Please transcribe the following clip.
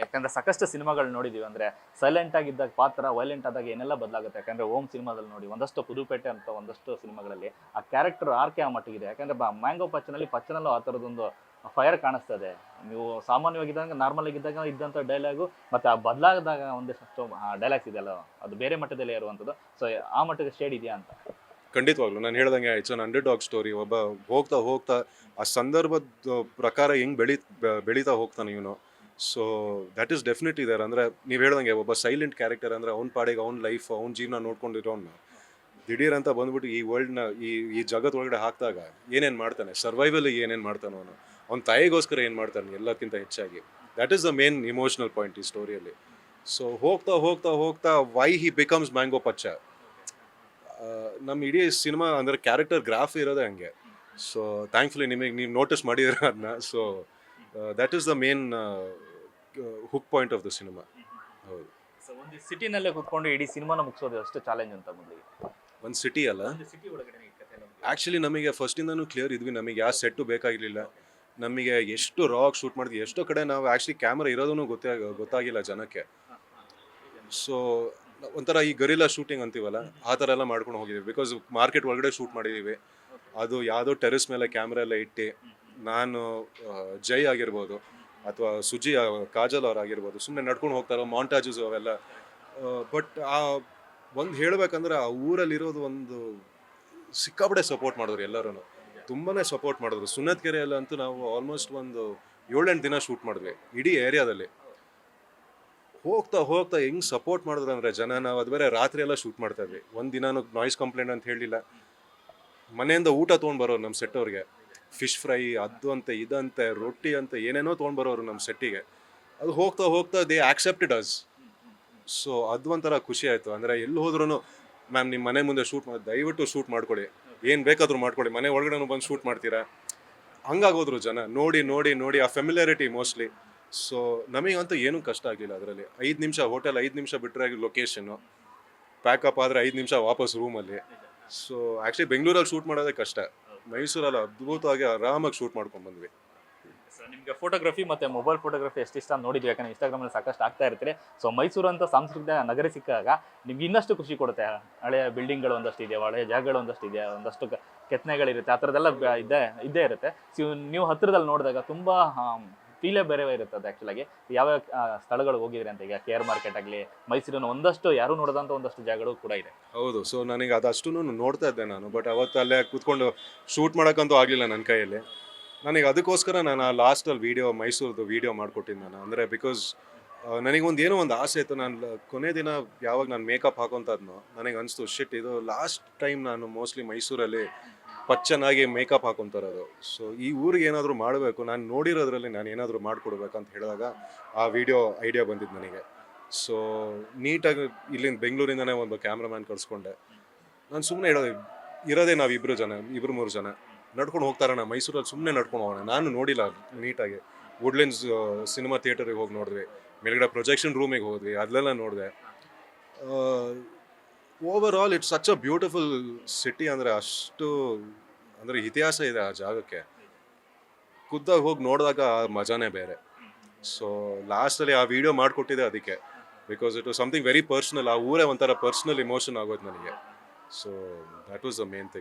ಯಾಕಂದ್ರೆ ಸಾಕಷ್ಟು ಸಿನಿಮಾಗಳು ನೋಡಿದೀವಿ ಅಂದ್ರೆ ಸೈಲೆಂಟ್ ಆಗಿದ್ದಾಗ ಪಾತ್ರ ವೈಲೆಂಟ್ ಆದಾಗ ಏನೆಲ್ಲ ಬದಲಾಗುತ್ತೆ. ಯಾಕಂದ್ರೆ ಓಂ ಸಿನಿಮಾದಲ್ಲಿ ನೋಡಿ ಒಂದಷ್ಟು ಪುದುಪೇಟೆ ಅಂತ ಒಂದಷ್ಟು ಸಿನಿಮಾಗಳಲ್ಲಿ ಆ ಕ್ಯಾರೆಕ್ಟರ್ ಆರ್ಕೆ ಆ ಮಟ್ಟಿಗಿದೆ. ಯಾಕಂದ್ರೆ ಮ್ಯಾಂಗೋ ಪಚ್ಚನಲ್ಲೂ ಆ ಥರದೊಂದು ಫೈರ್ ಕಾಣಿಸ್ತದೆ. ನೀವು ಸಾಮಾನ್ಯವಾಗಿದ್ದಾಗ ನಾರ್ಮಲ್ ಆಗಿದ್ದಾಗ ಇದ್ದಂಥ ಡೈಲಾಗು ಮತ್ತೆ ಆ ಬದಲಾದಾಗ ಒಂದಷ್ಟು ಡೈಲಾಗ್ಸ್ ಇದೆಯಲ್ಲ ಅದು ಬೇರೆ ಮಟ್ಟದಲ್ಲಿ ಇರುವಂಥದ್ದು. ಸೊ ಆ ಮಟ್ಟಕ್ಕೆ ಶೇಡ್ ಇದೆಯಾ ಅಂತ. ಖಂಡಿತವಾಗ್ಲು ನಾನು ಹೇಳ್ದಂಗೆ it's an under dog story. ಒಬ್ಬ ಹೋಗ್ತಾ ಹೋಗ್ತಾ ಆ ಸಂದರ್ಭದ ಪ್ರಕಾರ ಹೆಂಗ್ ಬೆಳೀತಾ ಹೋಗ್ತಾನೆ ಇವನು. So that is definitely there. ಅಂದರೆ ನೀವು ಹೇಳ್ದಂಗೆ ಒಬ್ಬ ಸೈಲೆಂಟ್ ಕ್ಯಾರೆಕ್ಟರ್ ಅಂದರೆ ಅವ್ನ ಪಾಡಿಗೆ ಅವ್ನ ಲೈಫ್ ಅವ್ನ ಜೀವನ ನೋಡ್ಕೊಂಡಿರೋನ್ನ ದಿಢೀರ್ ಅಂತ ಬಂದ್ಬಿಟ್ಟು ಈ ವರ್ಲ್ಡ್ನ ಈ ಜಗತ್ತೊಳಗಡೆ ಹಾಕಿದಾಗ ಏನೇನು ಮಾಡ್ತಾನೆ, ಸರ್ವೈವಲ್ಗೆ ಏನೇನು ಮಾಡ್ತಾನೆ ಅವನು, ಅವ್ನ ತಾಯಿಗೋಸ್ಕರ ಏನು ಮಾಡ್ತಾನೆ ಎಲ್ಲಕ್ಕಿಂತ ಹೆಚ್ಚಾಗಿ. That is the main emotional point ಈ ಸ್ಟೋರಿಯಲ್ಲಿ. ಸೊ ಹೋಗ್ತಾ ಹೋಗ್ತಾ ಹೋಗ್ತಾ ವೈ ಹಿ ಬಿಕಮ್ಸ್ ಮ್ಯಾಂಗೋ ಪಚ್ಚ. ನಮ್ಮ ಇಡೀ ಸಿನಿಮಾ ಅಂದರೆ ಕ್ಯಾರೆಕ್ಟರ್ ಗ್ರಾಫ್ ಇರೋದೇ ಹಂಗೆ. ಸೊ ಥ್ಯಾಂಕ್ಫುಲಿ ನೀವು ನೋಟಿಸ್ ಮಾಡಿದ್ರೆ ಅದನ್ನ. So that is the main hook point of the cinema. ಹೌದು. ಸೊ ಒಂದು ಸಿಟಿನಲ್ಲೇ ಕೂತ್ಕೊಂಡು ಇಡೀ ಸಿನಿಮಾನ ಮುಗಿಸೋದು ಅಷ್ಟು ಚಾಲೆಂಜ್ ಅಂತ ಮೊದಲಿಗೆ. ಒಂದು ಸಿಟಿ ಅಲ್ಲ, ಸಿಟಿ ಒಳಗಡೆ ಆ್ಯಕ್ಚುಲಿ ನಮಗೆ ಫಸ್ಟಿಂದನೂ ಕ್ಲಿಯರ್ ಇದ್ವಿ, ನಮಗೆ ಯಾವ ಸೆಟ್ಟು ಬೇಕಾಗಿರಲಿಲ್ಲ. ನಮಗೆ ಎಷ್ಟು ರಾಕ್ ಶೂಟ್ ಮಾಡಿದ್ವಿ, ಎಷ್ಟೋ ಕಡೆ ನಾವು ಆ್ಯಕ್ಚುಲಿ ಕ್ಯಾಮ್ರಾ ಇರೋದೂ ಗೊತ್ತಾಗಿಲ್ಲ ಜನಕ್ಕೆ. ಸೊ ಒಂಥರ ಈ ಗರಿಲ್ಲಾ ಶೂಟಿಂಗ್ ಅಂತೀವಲ್ಲ ಆ ಥರ ಎಲ್ಲ ಮಾಡ್ಕೊಂಡು ಹೋಗಿದ್ದೀವಿ. ಬಿಕಾಸ್ ಮಾರ್ಕೆಟ್ ಒಳಗಡೆ ಶೂಟ್ ಮಾಡಿದ್ದೀವಿ. ಅದು ಯಾವುದೋ ಟೆರೆಸ್ ಮೇಲೆ ಕ್ಯಾಮ್ರಾ ಎಲ್ಲ ಇಟ್ಟು ನಾನು ಜೈ ಆಗಿರ್ಬೋದು ಅಥವಾ ಸುಜಿ ಕಾಜಲ್ ಅವರಾಗಿರ್ಬೋದು ಸುಮ್ಮನೆ ನಡ್ಕೊಂಡು ಹೋಗ್ತಾರೋ ಮಾಂಟಾಜಸ್ ಅವೆಲ್ಲ. ಬಟ್ ಆ ಒಂದು ಹೇಳಬೇಕಂದ್ರೆ ಆ ಊರಲ್ಲಿರೋದು ಒಂದು ಸಿಕ್ಕಾಪಟ್ಟೆ ಸಪೋರ್ಟ್ ಮಾಡಿದ್ರು ಎಲ್ಲರೂ. ತುಂಬಾ ಸಪೋರ್ಟ್ ಮಾಡಿದ್ರು. ಸುನ್ನತ್ ಕೆರೆಯಲ್ಲಂತೂ ನಾವು ಆಲ್ಮೋಸ್ಟ್ ಒಂದು 7-8 ದಿನ ಶೂಟ್ ಮಾಡಿದ್ವಿ ಇಡೀ ಏರಿಯಾದಲ್ಲಿ. ಹೋಗ್ತಾ ಹೋಗ್ತಾ ಹೆಂಗೆ ಸಪೋರ್ಟ್ ಮಾಡಿದ್ರು ಅಂದರೆ ಜನ. ನಾವು ಅದು ಬೇರೆ ರಾತ್ರಿ ಎಲ್ಲ ಶೂಟ್ ಮಾಡ್ತಾ ಇದ್ವಿ. ಒಂದು ದಿನಾನು ನಾಯ್ಸ್ ಕಂಪ್ಲೇಂಟ್ ಅಂತ ಹೇಳಿಲ್ಲ. ಮನೆಯಿಂದ ಊಟ ತೊಗೊಂಡು ಬರೋರು ನಮ್ಮ ಸೆಟ್ ಅವ್ರಿಗೆ, ಫಿಶ್ ಫ್ರೈ ಅದು ಅಂತೆ ಇದಂತೆ ರೊಟ್ಟಿ ಅಂತ ಏನೇನೋ ತೊಗೊಂಡು ಬರೋರು ನಮ್ಮ ಸೆಟ್ಟಿಗೆ. ಅದು ಹೋಗ್ತಾ ಹೋಗ್ತಾ ದೇ ಆಕ್ಸೆಪ್ಟೆಡ್ ಅಸ್. ಸೊ ಅದು ಒಂಥರ ಖುಷಿ ಆಯಿತು. ಅಂದರೆ ಎಲ್ಲಿ ಹೋದ್ರೂ ಮ್ಯಾಮ್ ನಿಮ್ಮ ಮನೆ ಮುಂದೆ ಶೂಟ್ ಮಾಡಿ ದಯವಿಟ್ಟು ಶೂಟ್ ಮಾಡ್ಕೊಳ್ಳಿ, ಏನು ಬೇಕಾದರೂ ಮಾಡ್ಕೊಳ್ಳಿ, ಮನೆ ಒಳಗಡೆ ಬಂದು ಶೂಟ್ ಮಾಡ್ತೀರಾ ಹಂಗಾಗೋದ್ರು ಜನ. ನೋಡಿ ನೋಡಿ ನೋಡಿ ಆ ಫೆಮಿಲಿಯಾರಿಟಿ ಮೋಸ್ಟ್ಲಿ. ಸೊ ನಮಗಂತೂ ಏನೂ ಕಷ್ಟ ಆಗಲಿಲ್ಲ ಅದರಲ್ಲಿ. 5 ನಿಮಿಷ ಹೋಟೆಲ್, 5 ನಿಮಿಷ ಬಿಟ್ಟರೆ ಲೊಕೇಶನ್ನು ಪ್ಯಾಕಪ್ ಆದರೆ 5 ನಿಮಿಷ ವಾಪಸ್ ರೂಮಲ್ಲಿ. ಸೊ ಆ್ಯಕ್ಚುಲಿ ಬೆಂಗಳೂರಲ್ಲಿ ಶೂಟ್ ಮಾಡೋದೇ ಕಷ್ಟ. ಮೈಸೂರಲ್ಲಿ ಅದ್ಭುತವಾಗಿ ಆರಾಮಾಗಿ ಶೂಟ್ ಮಾಡ್ಕೊಂಡು ಬಂದ್ವಿ. ನಿಮಗೆ ಫೋಟೋಗ್ರಫಿ ಮತ್ತು ಮೊಬೈಲ್ ಫೋಟೋಗ್ರಫಿ ಎಷ್ಟು ಇಷ್ಟ ನೋಡಿದ್ವಿ, ಯಾಕಂದರೆ ಇನ್ಸ್ಟಾಗ್ರಾಮಲ್ಲಿ ಸಾಕಷ್ಟು ಆಗ್ತಾ ಇರ್ತೀರಿ. ಸೊ ಮೈಸೂರು ಅಂತ ಸಾಂಸ್ಕೃತಿಕ ನಗರ ಸಿಕ್ಕಾಗ ನಿಮ್ಗೆ ಇನ್ನಷ್ಟು ಖುಷಿ ಕೊಡುತ್ತೆ. ಹಳೆಯ ಬಿಲ್ಡಿಂಗ್ಗಳು ಒಂದಷ್ಟು ಇದೆಯಾ, ಹಳೆಯ ಜಾಗಗಳು ಒಂದಷ್ಟು ಇದೆಯಾ, ಒಂದಷ್ಟು ಕೆತ್ತನೆಗಳಿರುತ್ತೆ, ಆ ಥರದ್ದೆಲ್ಲ ಇದ್ದೇ ಇರುತ್ತೆ. ಸೊ ನೀವು ಹತ್ತಿರದಲ್ಲಿ ನೋಡಿದಾಗ ತುಂಬ ಫೀಲೇ ಬೇರೆ ಇರುತ್ತೆ ಅದು. ಆ್ಯಕ್ಚುಲಾಗಿ ಯಾವ ಸ್ಥಳಗಳು ಹೋಗಿದ್ರಿ ಅಂತ, ಈಗ KR ಮಾರ್ಕೆಟ್ ಆಗಲಿ, ಮೈಸೂರಿನ ಒಂದಷ್ಟು ಯಾರು ನೋಡಿದಂಥ ಒಂದಷ್ಟು ಜಾಗಗಳು ಕೂಡ ಇದೆ. ಹೌದು. ಸೊ ನನಗೆ ಅದಷ್ಟು ನೋಡ್ತಾ ಇದ್ದೆ ನಾನು. ಬಟ್ ಅವತ್ತು ಅಲ್ಲೇ ಕೂತ್ಕೊಂಡು ಶೂಟ್ ಮಾಡೋಕ್ಕಂತೂ ಆಗಲಿಲ್ಲ ನನ್ನ ಕೈಯಲ್ಲಿ. ನನಗೆ ಅದಕ್ಕೋಸ್ಕರ ನಾನು ಆ ಲಾಸ್ಟಲ್ಲಿ ಮೈಸೂರದ್ದು ವೀಡಿಯೋ ಮಾಡಿಕೊಟ್ಟಿದ್ದು ನಾನು. ಅಂದರೆ ಬಿಕಾಸ್ ನನಗೊಂದು ಏನೋ ಒಂದು ಆಸೆ ಇತ್ತು. ನಾನು ಕೊನೆ ದಿನ ಯಾವಾಗ ನಾನು ಮೇಕಪ್ ಹಾಕೊತಾದ್ನೋ ನನಗೆ ಅನಿಸ್ತು ಶಿಟ್ ಇದು ಲಾಸ್ಟ್ ಟೈಮ್ ನಾನು ಮೋಸ್ಟ್ಲಿ ಮೈಸೂರಲ್ಲಿ ಪಚ್ಚನಾಗಿ ಮೇಕಪ್ ಹಾಕೊತಾರದು. ಸೊ ಈ ಊರಿಗೆ ಏನಾದರೂ ಮಾಡಬೇಕು, ನಾನು ನೋಡಿರೋದ್ರಲ್ಲಿ ನಾನು ಏನಾದರೂ ಮಾಡಿಕೊಡ್ಬೇಕಂತ ಹೇಳಿದಾಗ ಆ ವಿಡಿಯೋ ಐಡಿಯಾ ಬಂದಿದ್ದು ನನಗೆ. ಸೊ ನೀಟಾಗಿ ಇಲ್ಲಿಂದ ಬೆಂಗಳೂರಿಂದನೇ ಒಂದು ಕ್ಯಾಮ್ರಾಮ್ಯಾನ್ ಕರ್ಸ್ಕೊಂಡೆ. ನಾನು ಸುಮ್ಮನೆ ಇರೋದೇ ನಾವು 2-3 ಜನ ನಡ್ಕೊಂಡು ಹೋಗ್ತಾರಣ ಮೈಸೂರಲ್ಲಿ, ಸುಮ್ಮನೆ ನಡ್ಕೊಂಡು ಹೋಗೋಣ. ನಾನು ನೋಡಿಲ್ಲ ನೀಟಾಗಿ. ವುಡ್ಲೆಂಡ್ಸ್ ಸಿನಿಮಾ ಥಿಯೇಟರಿಗೆ ಹೋಗಿ ನೋಡಿದ್ವಿ, ಮೇಲ್ಗಡೆ ಪ್ರೊಜೆಕ್ಷನ್ ರೂಮಿಗೆ ಹೋದ್ವಿ, ಅದೆಲ್ಲ ನೋಡಿದೆ. Over all it's such a beautiful city. ಅಂದರೆ ಅಷ್ಟು ಅಂದರೆ ಇತಿಹಾಸ ಇದೆ ಆ ಜಾಗಕ್ಕೆ. ಖುದ್ದಾಗಿ ಹೋಗಿ ನೋಡಿದಾಗ ಆ ಮಜಾನೇ ಬೇರೆ. ಸೊ ಲಾಸ್ಟಲ್ಲಿ ಆ ವಿಡಿಯೋ ಮಾಡಿಕೊಟ್ಟಿದ್ದೆ ಅದಕ್ಕೆ. Because it was something very personal. ಆ ಊರೇ ಒಂಥರ ಪರ್ಸ್ನಲ್ ಇಮೋಷನ್ ಆಗೋದು ನನಗೆ. So that was the main thing.